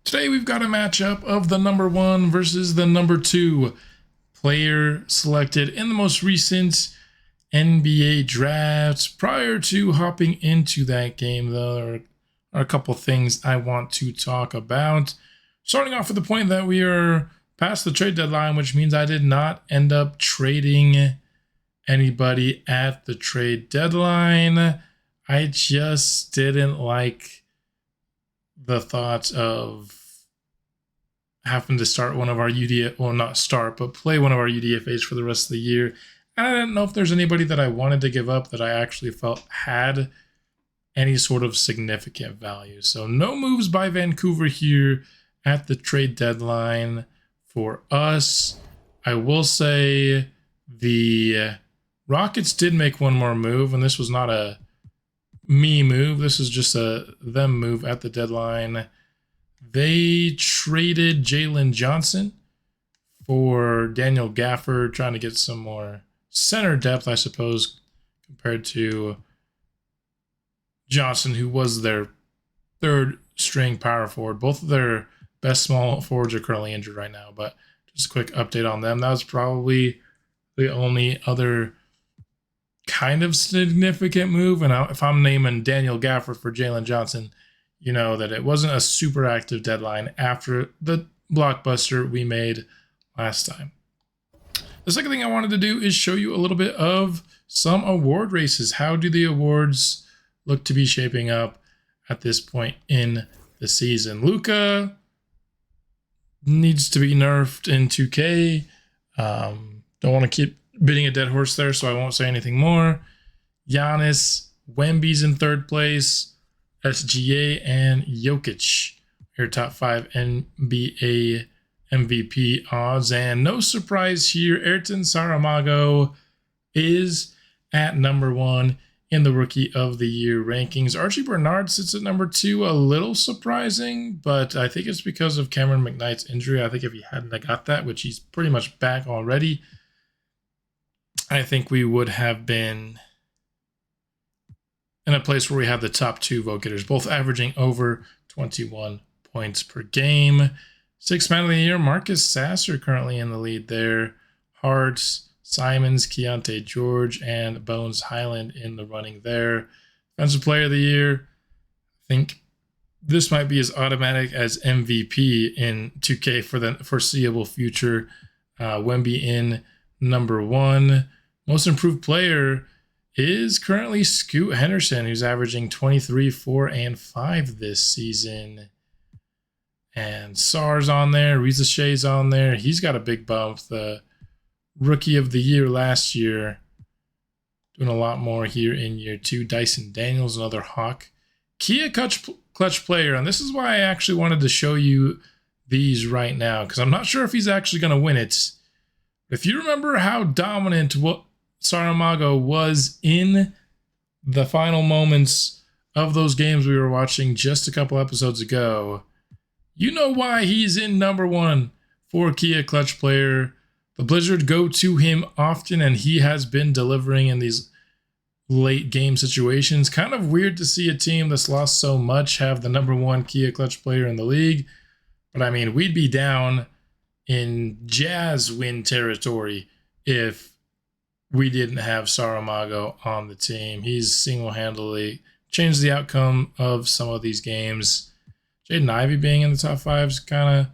Today we've got a matchup of the number 1 versus the number 2 player selected in the most recent NBA drafts. Prior to hopping into that game, though, there are a couple things I want to talk about. Starting off with the point that we are past the trade deadline, which means I did not end up trading anybody at the trade deadline. I just didn't like the thought of having to start one of our UDF, well, not start, but play one of our UDFAs for the rest of the year. And I didn't know if there's anybody that I wanted to give up that I actually felt had any sort of significant value. So no moves by Vancouver here at the trade deadline for us. I will say the Rockets did make one more move, and this was not a me move. This is just a them move at the deadline. They traded Jalen Johnson for Daniel Gafford, trying to get some more center depth, I suppose, compared to Johnson, who was their third string power forward. Both of their best small forwards are currently injured right now, but just a quick update on them. That was probably the only other kind of significant move. And if I'm naming Daniel Gafford for Jalen Johnson, you know that it wasn't a super active deadline after the blockbuster we made last time. The second thing I wanted to do is show you a little bit of some award races. How do the awards look to be shaping up at this point in the season? Luka needs to be nerfed in 2K. Don't want to keep beating a dead horse there, so I won't say anything more. Giannis, Wemby's in third place. SGA and Jokic, your top 5 NBA MVP odds. And no surprise here, Ayrton Saramago is at number 1 in the Rookie of the Year rankings. Archie Bernard sits at number 2, a little surprising, but I think it's because of Cameron McKnight's injury. I think if he hadn't got that, which he's pretty much back already, I think we would have been in a place where we have the top 2 vote getters, both averaging over 21 points per game. 6th man of the year, Marcus Sasser currently in the lead there. Harts, Simons, Keontae George, and Bones Highland in the running there. Defensive player of the year, I think this might be as automatic as MVP in 2K for the foreseeable future. Wemby in number 1. Most improved player is currently Scoot Henderson, who's averaging 23, 4, and 5 this season. And Sar's on there. Reza Shea's on there. He's got a big bump. The Rookie of the Year last year. Doing a lot more here in year 2. Dyson Daniels, another Hawk. Kia clutch player. And this is why I actually wanted to show you these right now, because I'm not sure if he's actually going to win it. If you remember how dominant Saramago was in the final moments of those games we were watching just a couple episodes ago, you know why he's in number 1 for Kia clutch player. The Blizzard go to him often, and he has been delivering in these late game situations. Kind of weird to see a team that's lost so much have the number 1 Kia clutch player in the league. But I mean, we'd be down in Jazz win territory if we didn't have Saramago on the team. He's single-handedly changed the outcome of some of these games. Jaden Ivey being in the top 5 is kind of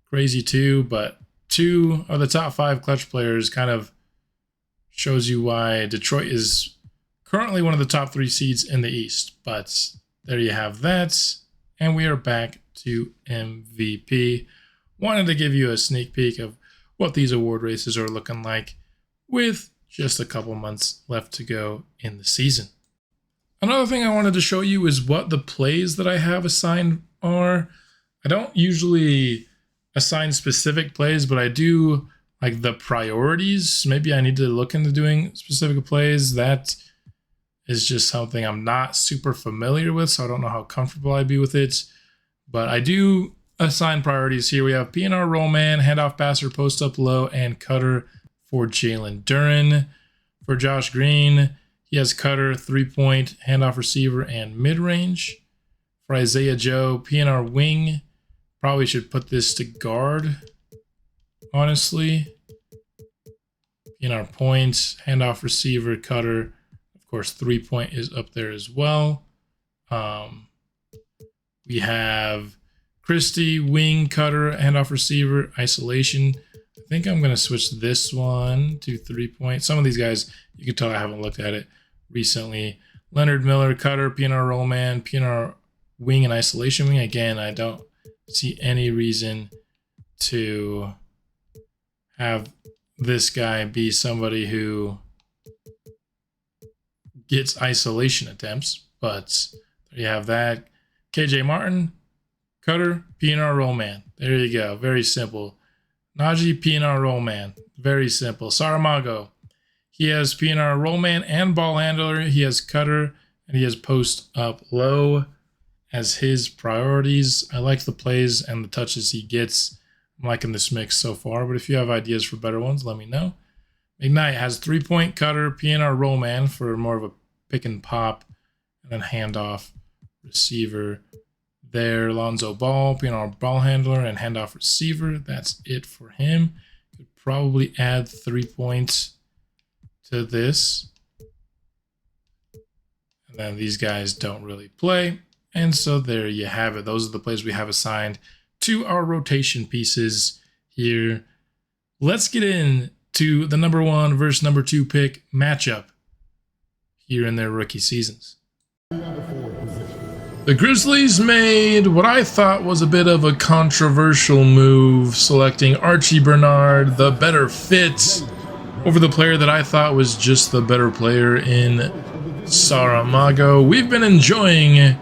crazy too, but 2 of the top 5 clutch players kind of shows you why Detroit is currently one of the top 3 seeds in the East. But there you have that, and we are back to MVP. Wanted to give you a sneak peek of what these award races are looking like with just a couple months left to go in the season. Another thing I wanted to show you is what the plays that I have assigned are. I don't usually assign specific plays, but I do like the priorities. Maybe I need to look into doing specific plays. That is just something I'm not super familiar with, so I don't know how comfortable I'd be with it. But I do assign priorities here. We have PNR roll man, handoff passer, post up low, and cutter for Jalen Duren. For Josh Green, he has cutter, 3-point, handoff receiver, and mid-range. For Isaiah Joe, PNR wing, Probably should put this to guard, honestly. In our points, handoff receiver, cutter. Of course, 3-point is up there as well. We have Christie, wing, cutter, handoff receiver, isolation. I think I'm going to switch this one to 3-point. Some of these guys, you can tell I haven't looked at it recently. Leonard Miller, cutter, PNR rollman, PNR wing and isolation wing. Again, I don't see any reason to have this guy be somebody who gets isolation attempts, but there you have that. KJ Martin, cutter, PNR rollman. There you go. Very simple. Najee, PNR rollman. Very simple. Saramago, he has PNR rollman and ball handler. He has cutter and he has post up low as his priorities. I like the plays and the touches he gets. I'm liking this mix so far, but if you have ideas for better ones, let me know. McKnight has 3-point cutter, PNR rollman for more of a pick and pop, and then handoff receiver there. Lonzo Ball, PNR ball handler, and handoff receiver. That's it for him. Could probably add 3 points to this. And then these guys don't really play. And so there you have it. Those are the plays we have assigned to our rotation pieces here. Let's get into the number 1 versus number 2 pick matchup here in their rookie seasons. The Grizzlies made what I thought was a bit of a controversial move, selecting Archie Bernard, the better fit, over the player that I thought was just the better player in Saramago. We've been enjoying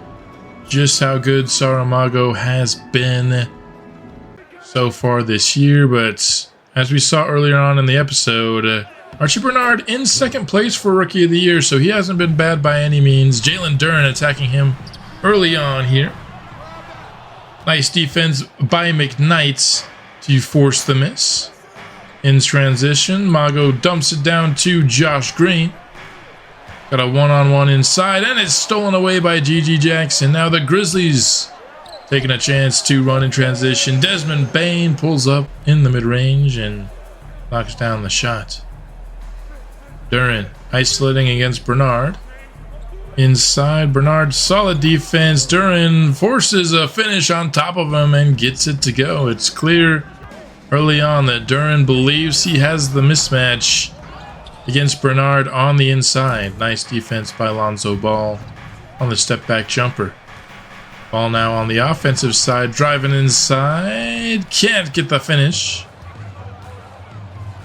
just how good Saramago has been so far this year, but as we saw earlier on in the episode, Archie Bernard in second place for Rookie of the Year, so he hasn't been bad by any means. Jalen Duren attacking him early on here. Nice defense by McKnight to force the miss. In transition, Mago dumps it down to Josh Green. Got a one-on-one inside, and it's stolen away by G.G. Jackson. Now the Grizzlies taking a chance to run in transition. Desmond Bane pulls up in the mid-range and knocks down the shot. Duren isolating against Bernard. Inside, Bernard, solid defense. Duren forces a finish on top of him and gets it to go. It's clear early on that Duren believes he has the mismatch against Bernard on the inside. Nice defense by Lonzo Ball on the step back jumper. Ball now on the offensive side, driving inside. Can't get the finish.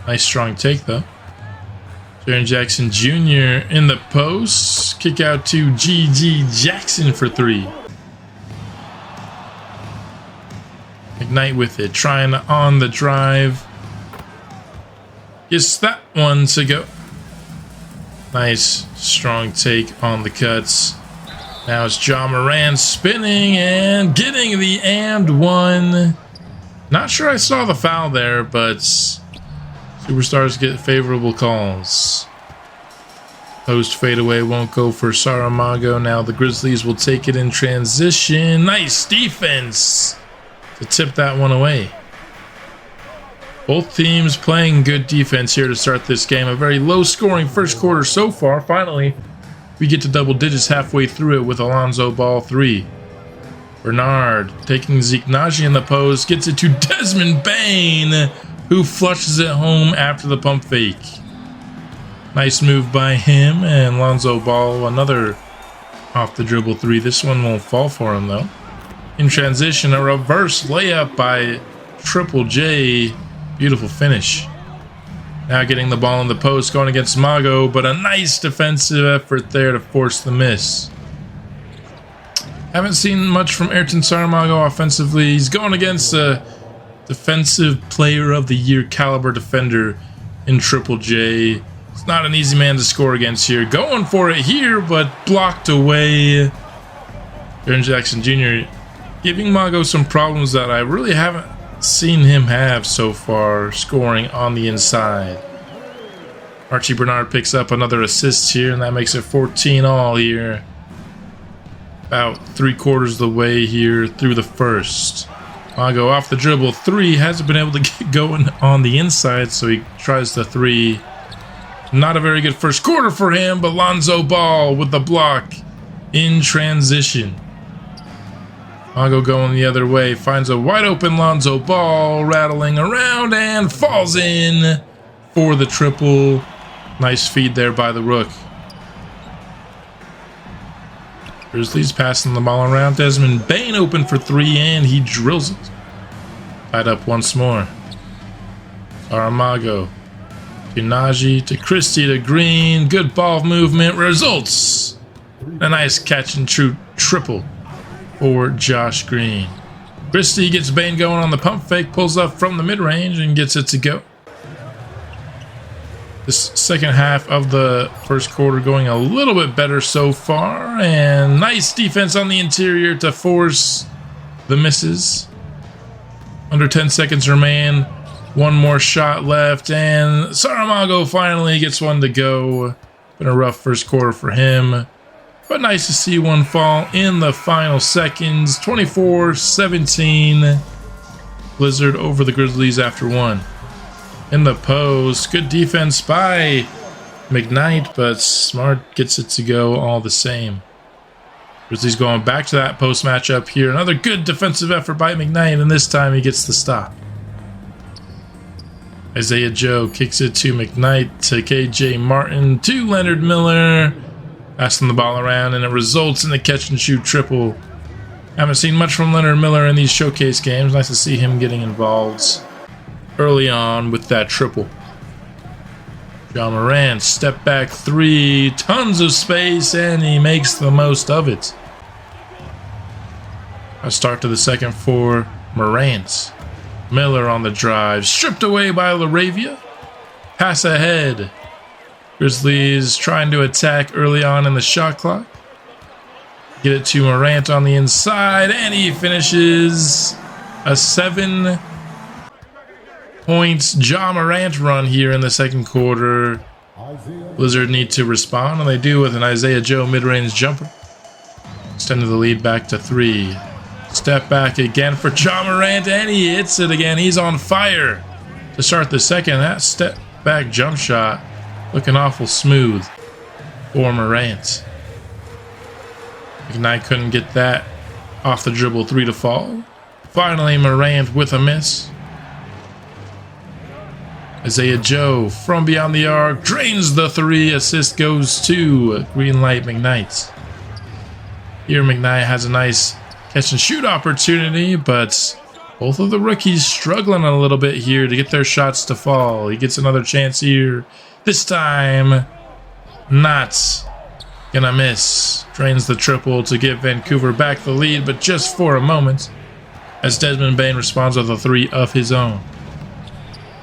Nice strong take though. Jaren Jackson Jr. in the post. Kick out to G.G. Jackson for 3. McKnight with it, trying on the drive. Gets that one to go. Nice strong take on the cuts. Now it's John Moran spinning and getting the and one. Not sure I saw the foul there, but Superstars get favorable calls. Post fadeaway won't go for Saramago. Now the Grizzlies will take it in transition. Nice defense to tip that one away. Both teams playing good defense here to start this game. A very low-scoring first quarter so far. Finally, we get to double digits halfway through it with Alonzo Ball 3. Bernard taking Zeke Naji in the post. Gets it to Desmond Bane, who flushes it home after the pump fake. Nice move by him, and Lonzo Ball, another off the dribble 3. This one won't fall for him though. In transition, a reverse layup by Triple J. Beautiful finish. Now getting the ball in the post, going against Mago, but a nice defensive effort there to force the miss. Haven't seen much from Ayrton Saramago offensively. He's going against a defensive player of the year caliber defender in Triple J. It's not an easy man to score against here. Going for it here, but blocked away. Jaren Jackson Jr. giving Mago some problems that I really haven't seen him have so far, scoring on the inside. Archie Bernard picks up another assist here, and that makes it 14 all here. About 3/4 of the way here through the first. Mago off the dribble 3, hasn't been able to get going on the inside, so he tries the 3. Not a very good first quarter for him, but Lonzo Ball with the block in transition. Mago going the other way, finds a wide open Lonzo Ball, rattling around and falls in for the triple. Nice feed there by the Rook. Grizzlies passing the ball around. Desmond Bane open for 3 and he drills it. Tied up once more. Saramago to Najee to Christie to Green. Good ball movement results. A nice catch and shoot triple for Josh Green. Christie gets Bane going on the pump fake, pulls up from the mid-range and gets it to go. This second half of the first quarter going a little bit better so far, and nice defense on the interior to force the misses. Under 10 seconds remain, one more shot left, and Saramago finally gets one to go. Been a rough first quarter for him, but nice to see one fall in the final seconds. 24-17, Blizzard over the Grizzlies after one. In the post, good defense by McKnight, but Smart gets it to go all the same. Grizzlies going back to that post matchup here. Another good defensive effort by McKnight, and this time he gets the stop. Isaiah Joe kicks it to McKnight, to KJ Martin, to Leonard Miller. Passing the ball around, and it results in a catch and shoot triple. Haven't seen much from Leonard Miller in these showcase games. Nice to see him getting involved early on with that triple. John Morant, step back 3, tons of space, and he makes the most of it. A start to the second for Morant. Miller on the drive, stripped away by LaRavia. Pass ahead. Grizzlies trying to attack early on in the shot clock. Get it to Morant on the inside, and he finishes a 7 points Ja Morant run here in the second quarter. Blizzard need to respond, and they do with an Isaiah Joe mid-range jumper. Extended the lead back to 3. Step back again for Ja Morant, and he hits it again. He's on fire to start the second. That step back jump shot looking awful smooth for Morant. McKnight couldn't get that off the dribble 3 to fall. Finally, Morant with a miss. Isaiah Joe from beyond the arc drains the 3. Assist goes to green light McKnight. Here McKnight has a nice catch and shoot opportunity, but both of the rookies struggling a little bit here to get their shots to fall. He gets another chance here. This time, not gonna miss. Drains the triple to give Vancouver back the lead, but just for a moment, as Desmond Bane responds with a 3 of his own.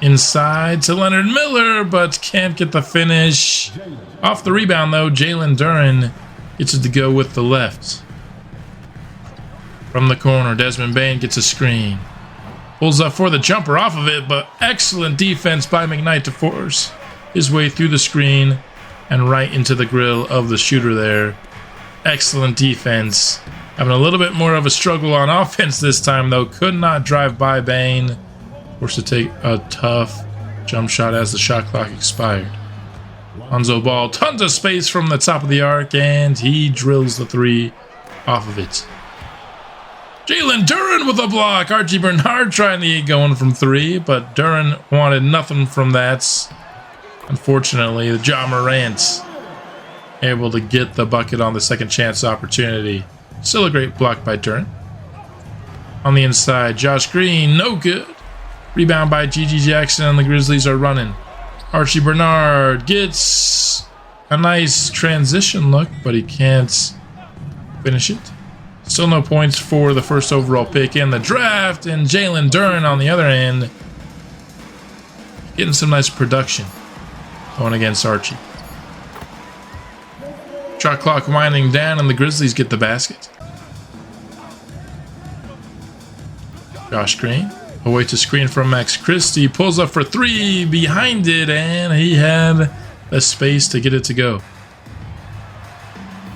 Inside to Leonard Miller, but can't get the finish. Off the rebound, though, Jalen Duren gets it to go with the left. From the corner, Desmond Bane gets a screen. Pulls up for the jumper off of it, but excellent defense by McKnight to force his way through the screen and right into the grill of the shooter there. Excellent defense. Having a little bit more of a struggle on offense this time, though. Could not drive by Bane. Forced to take a tough jump shot as the shot clock expired. Lonzo Ball, tons of space from the top of the arc, and he drills the 3 off of it. Jalen Duren with a block. Archie Bernard trying to get going from 3, but Duren wanted nothing from that. Unfortunately, the Ja Morant able to get the bucket on the second chance opportunity. Still a great block by Duren. On the inside, Josh Green, no good. Rebound by G.G. Jackson, and the Grizzlies are running. Archie Bernard gets a nice transition look, but he can't finish it. Still no points for the first overall pick in the draft, and Jalen Duren on the other end getting some nice production going against Archie. Shot clock winding down, and the Grizzlies get the basket. Josh Green, away to screen from Max Christie, pulls up for 3, behind it, and he had the space to get it to go.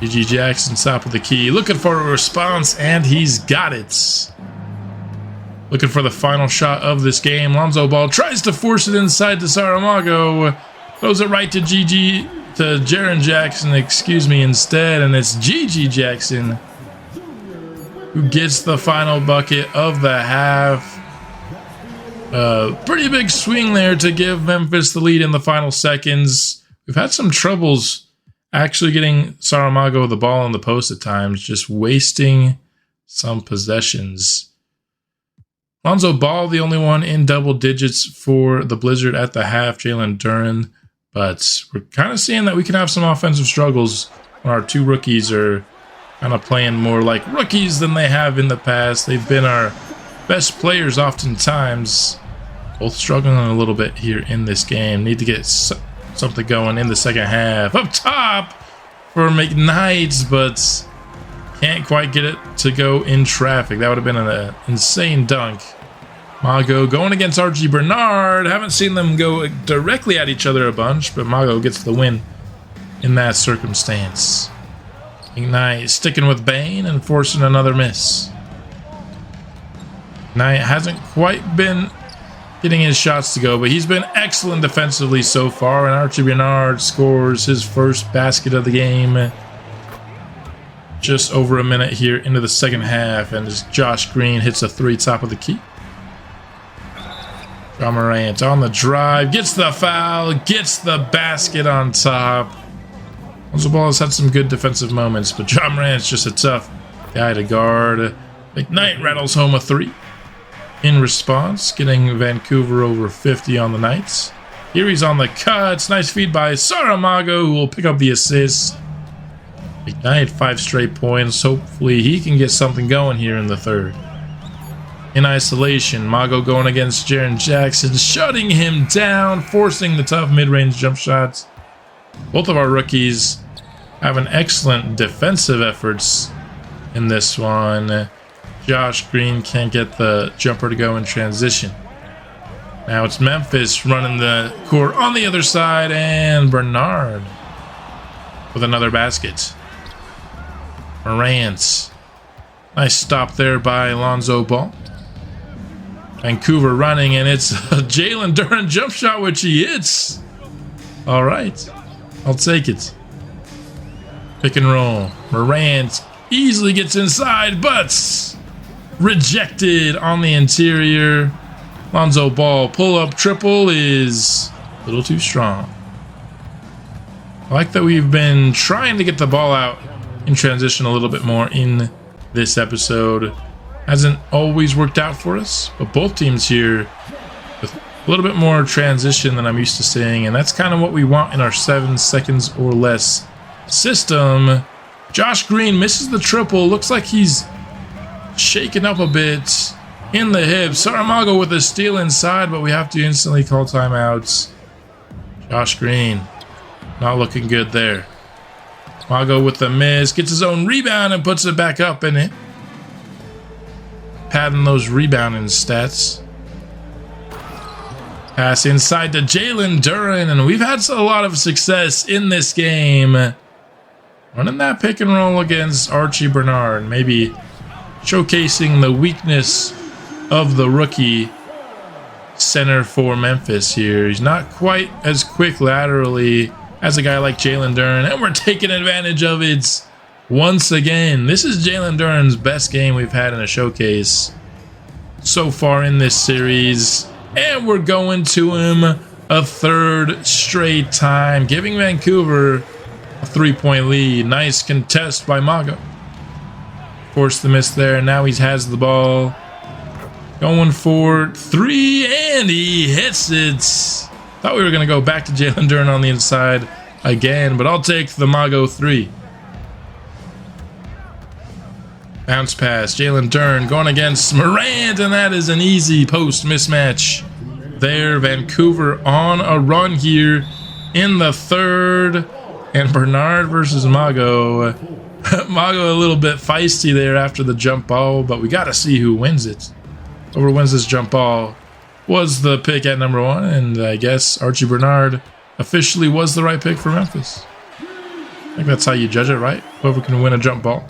G.G. Jackson top of the key, looking for a response, and he's got it. Looking for the final shot of this game. Lonzo Ball tries to force it inside to Saramago. Throws it right to Jaren Jackson, excuse me, instead. And it's GG Jackson who gets the final bucket of the half. Pretty big swing there to give Memphis the lead in the final seconds. We've had some troubles actually getting Saramago the ball in the post at times, just wasting some possessions. Lonzo Ball, the only one in double digits for the Blizzard at the half. Jalen Duren. But we're kind of seeing that we can have some offensive struggles when our two rookies are kind of playing more like rookies than they have in the past. They've been our best players oftentimes. Both struggling a little bit here in this game. Need to get something going in the second half. Up top for McKnight, but can't quite get it to go in traffic. That would have been an insane dunk. Mago going against RG Bernard. Haven't seen them go directly at each other a bunch, but Mago gets the win in that circumstance. McKnight sticking with Bane and forcing another miss. Knight hasn't quite been getting his shots to go, but he's been excellent defensively so far, and Archie Bernard scores his first basket of the game. Just over a minute here into the second half, and as Josh Green hits a three top of the key. John Morant on the drive, gets the foul, gets the basket on top. Lonzo Ball has had some good defensive moments, but John Morant's just a tough guy to guard. McKnight rattles home a three. In response, getting Vancouver over 50 on the night. Here he's on the cuts. Nice feed by Saramago, who will pick up the assist. McKnight 5 straight points. Hopefully he can get something going here in the third. In isolation, Mago going against Jaren Jackson, shutting him down, forcing the tough mid-range jump shots. Both of our rookies having excellent defensive efforts in this one. Josh Green can't get the jumper to go in transition. Now it's Memphis running the court on the other side, and Bernard with another basket. Morant. Nice stop there by Lonzo Ball. Vancouver running, and it's a Jalen Duren jump shot, which he hits. All right, I'll take it. Pick and roll. Morant easily gets inside, but rejected on the interior. Lonzo Ball pull-up triple is a little too strong. I like that we've been trying to get the ball out in transition a little bit more in this episode. Hasn't always worked out for us, but both teams here with a little bit more transition than I'm used to seeing, and that's kind of what we want in our 7 seconds or less system. Josh Green misses the triple. Looks like he's shaken up a bit in the hips. Saramago with a steal inside, but we have to instantly call timeouts. Josh Green not looking good there. Mago with the miss, gets his own rebound and puts it back up in it. Padding those rebounding stats. Pass inside to Jalen Duren, and we've had a lot of success in this game. Running that pick and roll against Archie Bernard, maybe showcasing the weakness of the rookie center for Memphis here. He's not quite as quick laterally as a guy like Jalen Duren, and we're taking advantage of it once again. This is Jalen Duren's best game we've had in a showcase so far in this series, and we're going to him a third straight time, giving Vancouver a 3-point lead. Nice contest by Mago. Forced the miss there. Now he has the ball. Going for 3, and he hits it. Thought we were going to go back to Jalen Duren on the inside again, but I'll take the Mago 3. Bounce pass. Jalen Duren going against Morant, and that is an easy post mismatch there. Vancouver on a run here in the third. And Bernard versus Mago. Mago a little bit feisty there after the jump ball, but we got to see who wins it. Whoever wins this jump ball was the pick at number 1, and I guess Archie Bernard officially was the right pick for Memphis. I think that's how you judge it, right? Whoever can win a jump ball.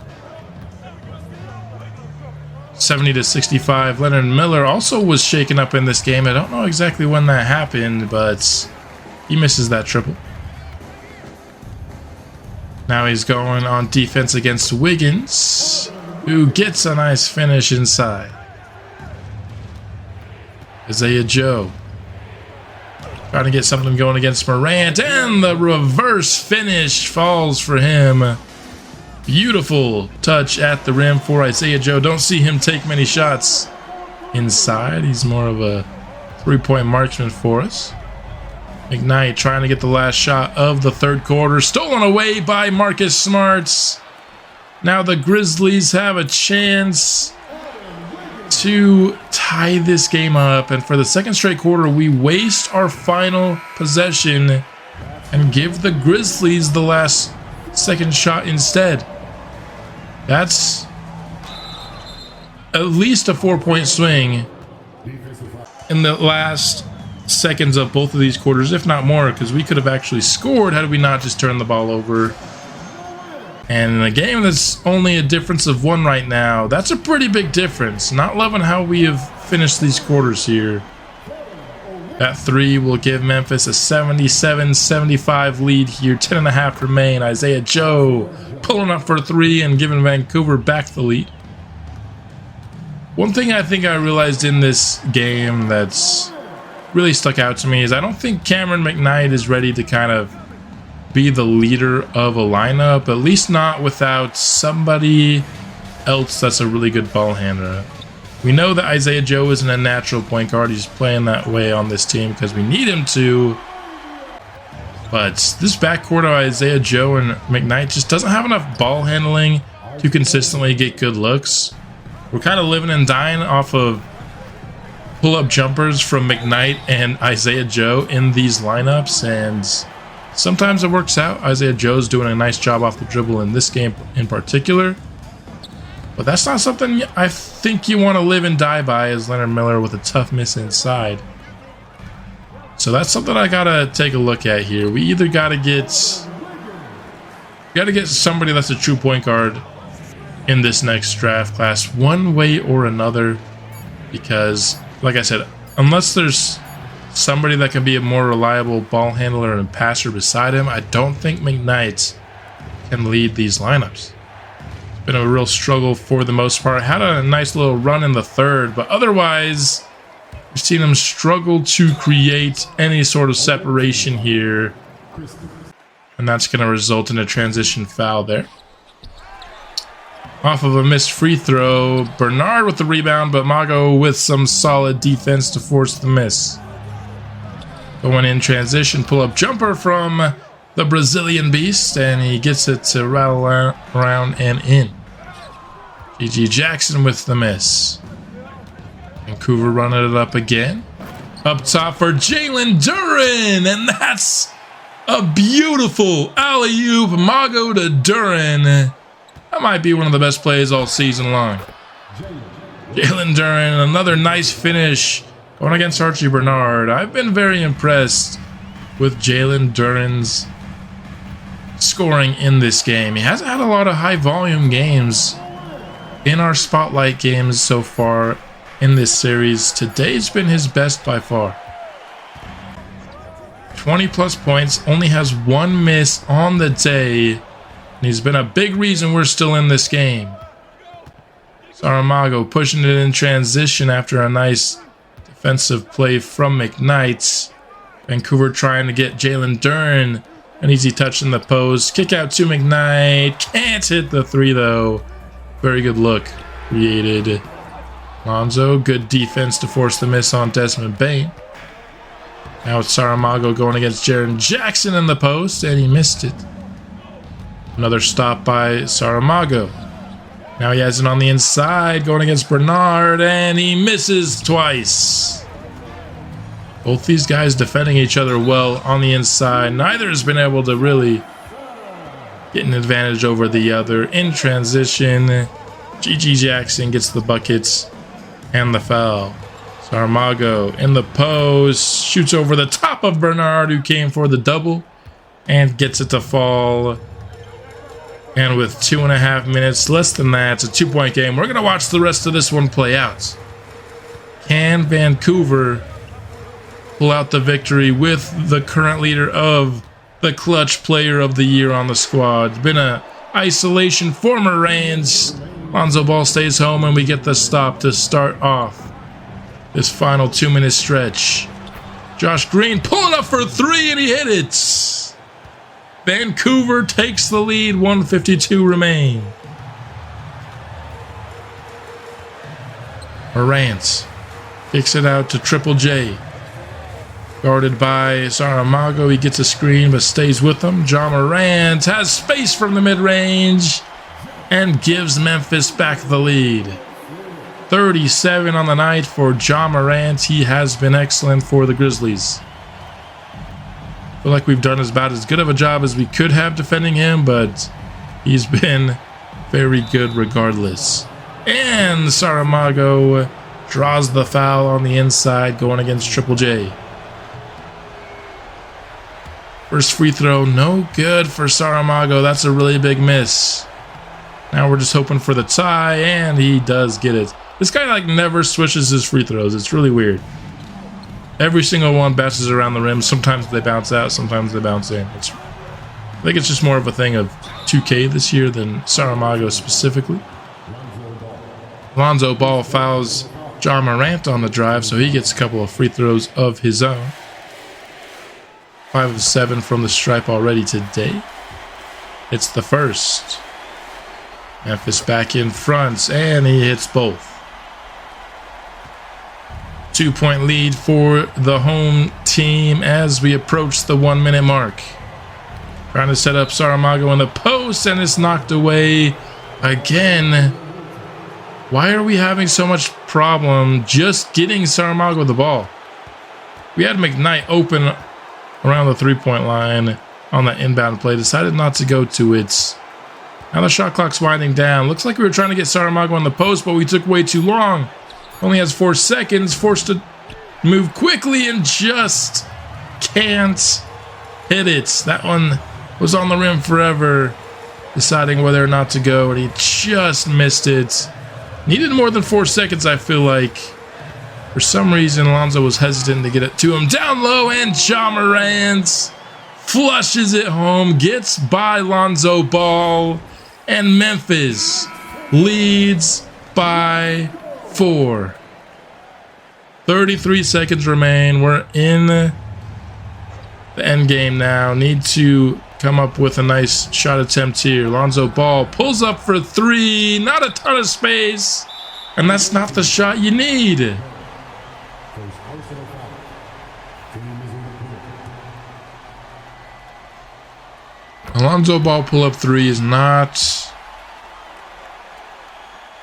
70 to 65. Leonard Miller also was shaken up in this game. I don't know exactly when that happened, but he misses that triple. Now he's going on defense against Wiggins, who gets a nice finish inside. Isaiah Joe trying to get something going against Morant, and the reverse finish falls for him. Beautiful touch at the rim for Isaiah Joe. Don't see him take many shots inside. He's more of a three-point marksman for us. McKnight trying to get the last shot of the third quarter. Stolen away by Marcus Smart. Now the Grizzlies have a chance to tie this game up. And for the second straight quarter, we waste our final possession and give the Grizzlies the last second shot instead. That's at least a 4-point swing in the last seconds of both of these quarters, if not more, because we could have actually scored had we not just turned the ball over. And in a game that's only a difference of 1 right now, that's a pretty big difference. Not loving how we have finished these quarters here. That 3 will give Memphis a 77-75 lead here. 10.5 remain. Isaiah Joe pulling up for 3 and giving Vancouver back the lead. One thing I think I realized in this game that's really stuck out to me is I don't think Cameron McKnight is ready to kind of be the leader of a lineup, at least not without somebody else that's a really good ball handler. We know that Isaiah Joe isn't a natural point guard. He's playing that way on this team because we need him to. But this backcourt of Isaiah Joe and McKnight just doesn't have enough ball handling to consistently get good looks. We're kind of living and dying off of pull-up jumpers from McKnight and Isaiah Joe in these lineups, and sometimes it works out. Isaiah Joe's doing a nice job off the dribble in this game in particular. But that's not something I think you want to live and die by as Leonard Miller with a tough miss inside. So that's something I gotta take a look at here. We either gotta get somebody that's a true point guard in this next draft class one way or another, because like I said, unless there's somebody that can be a more reliable ball handler and passer beside him, I don't think McKnight can lead these lineups. Been a real struggle for the most part. Had a nice little run in the third, but otherwise we've seen him struggle to create any sort of separation here, and that's going to result in a transition foul there. Off of a missed free throw, Bernard with the rebound, but Mago with some solid defense to force the miss. Going in transition, pull-up jumper from the Brazilian Beast, and he gets it to rattle around and in. G.G. Jackson with the miss. Vancouver running it up again. Up top for Jalen Duren, and that's a beautiful alley-oop. Mago to Duren. That might be one of the best plays all season long. Jalen Duren, another nice finish going against Archie Bernard. I've been very impressed with Jalen Duren's scoring in this game. He hasn't had a lot of high volume games in our spotlight games so far in this series. Today's been his best by far. 20 plus points, only has 1 miss on the day, and he's been a big reason we're still in this game. Saramago pushing it in transition after a nice defensive play from McKnight. Vancouver trying to get Jalen Duren an easy touch in the post. Kick out to McKnight. Can't hit the 3 though. Very good look created. Lonzo, good defense to force the miss on Desmond Bane. Now it's Saramago going against Jaren Jackson in the post, and he missed it. Another stop by Saramago. Now he has it on the inside, going against Bernard, and he misses twice. Both these guys defending each other well on the inside. Neither has been able to really get an advantage over the other. In transition, G.G. Jackson gets the buckets and the foul. Saramago in the post, shoots over the top of Bernard, who came for the double, and gets it to fall And with 2.5 minutes, less than that, it's a 2-point game. We're going to watch the rest of this one play out. Can Vancouver pull out the victory with the current leader of the clutch player of the year on the squad? It's been a isolation for Morans. Lonzo Ball stays home, and we get the stop to start off this final 2-minute stretch. Josh Green pulling up for 3, and he hit it. Vancouver takes the lead, 1:52 remain. Morant kicks it out to Triple J. Guarded by Saramago. He gets a screen but stays with him. Ja Morant has space from the mid-range and gives Memphis back the lead. 37 on the night for Ja Morant. He has been excellent for the Grizzlies. I feel like we've done about as good of a job as we could have defending him, but he's been very good regardless. And Saramago draws the foul on the inside going against Triple J. First free throw, no good for Saramago. That's a really big miss. Now we're just hoping for the tie, and he does get it. This guy like never switches his free throws. It's really weird. Every single one bounces around the rim. Sometimes they bounce out, sometimes they bounce in. I think it's just more of a thing of 2K this year than Saramago specifically. Lonzo Ball fouls Ja Morant on the drive, so he gets a couple of free throws of his own. 5 of 7 from the stripe already today. It's the first. Memphis back in front, and he hits both. 2-point lead for the home team as we approach the 1-minute mark. Trying to set up Saramago in the post, and it's knocked away again. Why are we having so much problem just getting Saramago the ball? We had McKnight open around the 3-point line on that inbound play. Decided not to go to it. Now the shot clock's winding down. Looks like we were trying to get Saramago on the post, but we took way too long. Only has 4 seconds, forced to move quickly and just can't hit it. That one was on the rim forever, deciding whether or not to go, and he just missed it. Needed more than 4 seconds, I feel like. For some reason, Lonzo was hesitant to get it to him. Down low, and Ja Morant flushes it home, gets by Lonzo Ball, and Memphis leads by 4. 33 seconds remain. We're in the end game now. Need to come up with a nice shot attempt here. Lonzo Ball pulls up for 3. Not a ton of space. And that's not the shot you need. Lonzo Ball pull-up 3 is not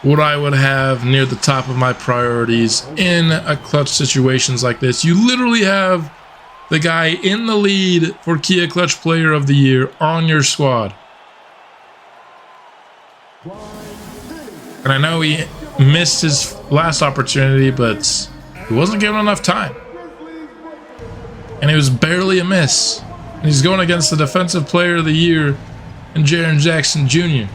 what I would have near the top of my priorities in a clutch situations like this. You literally have the guy in the lead for Kia Clutch Player of the Year on your squad. And I know he missed his last opportunity, but he wasn't given enough time. And it was barely a miss. And he's going against the Defensive Player of the Year and Jaren Jackson Jr.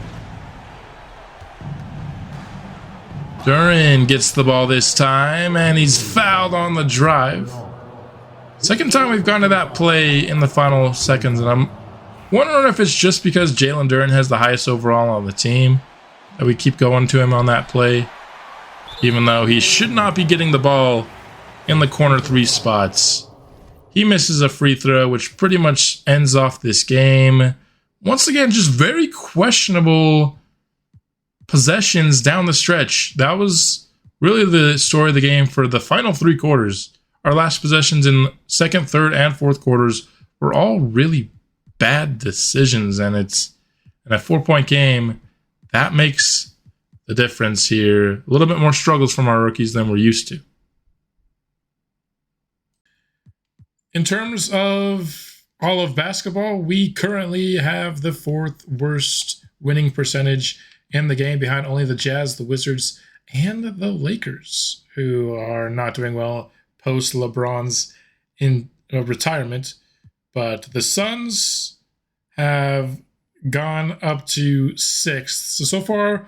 Duran gets the ball this time, and he's fouled on the drive. Second time we've gone to that play in the final seconds, and I'm wondering if it's just because Jalen Duran has the highest overall on the team that we keep going to him on that play, even though he should not be getting the ball in the corner 3 spots. He misses a free throw, which pretty much ends off this game. Once again, just very questionable possessions down the stretch. That was really the story of the game for the final 3 quarters. Our last possessions in second, third, and fourth quarters were all really bad decisions, and it's in a 4-point game. That makes the difference here. A little bit more struggles from our rookies than we're used to. In terms of all of basketball, we currently have the 4th worst winning percentage in the game, behind only the Jazz, the Wizards, and the Lakers, who are not doing well post LeBron's retirement. But the Suns have gone up to 6th. So far,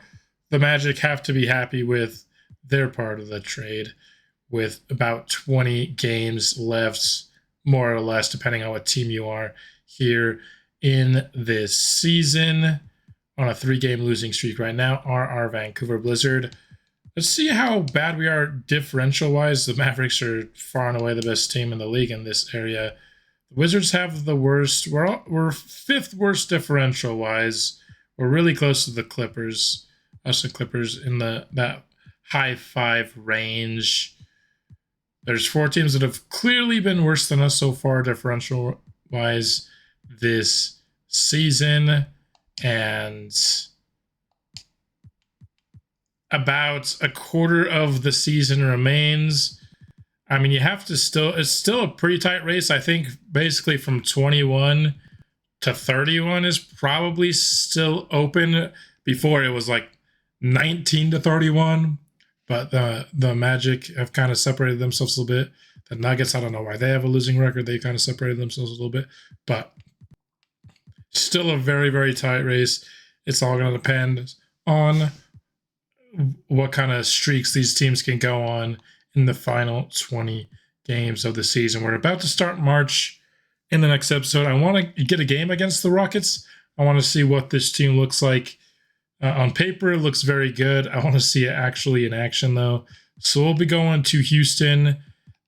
the Magic have to be happy with their part of the trade, with about 20 games left, more or less, depending on what team you are here in this season. On a 3-game losing streak right now are our Vancouver Blizzard. Let's see how bad we are differential-wise. The Mavericks are far and away the best team in the league in this area. The Wizards have the worst. We're 5th worst differential-wise. We're really close to the Clippers. Us and Clippers in that high 5 range. There's 4 teams that have clearly been worse than us so far differential-wise this season. And about a quarter of the season remains. I mean, you have to it's still a pretty tight race. I think basically from 21 to 31 is probably still open. Before it was like 19 to 31, but the Magic have kind of separated themselves a little bit. The Nuggets, I don't know why they have a losing record. They kind of separated themselves a little bit, but still a very, very tight race. It's all going to depend on what kind of streaks these teams can go on in the final 20 games of the season. We're about to start March in the next episode. I want to get a game against the Rockets. I want to see what this team looks like. On paper, it looks very good. I want to see it actually in action, though. So we'll be going to Houston.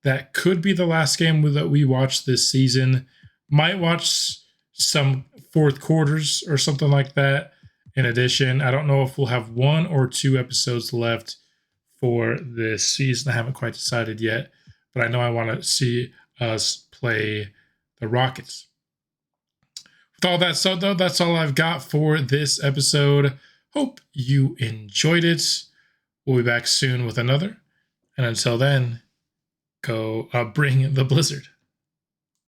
That could be the last game that we watch this season. Might watch some fourth quarters or something like that. In addition, I don't know if we'll have 1 or 2 episodes left for this season. I haven't quite decided yet, but I know I want to see us play the Rockets. With all that said, though, that's all I've got for this episode. Hope you enjoyed it. We'll be back soon with another. And until then, go bring the Blizzard.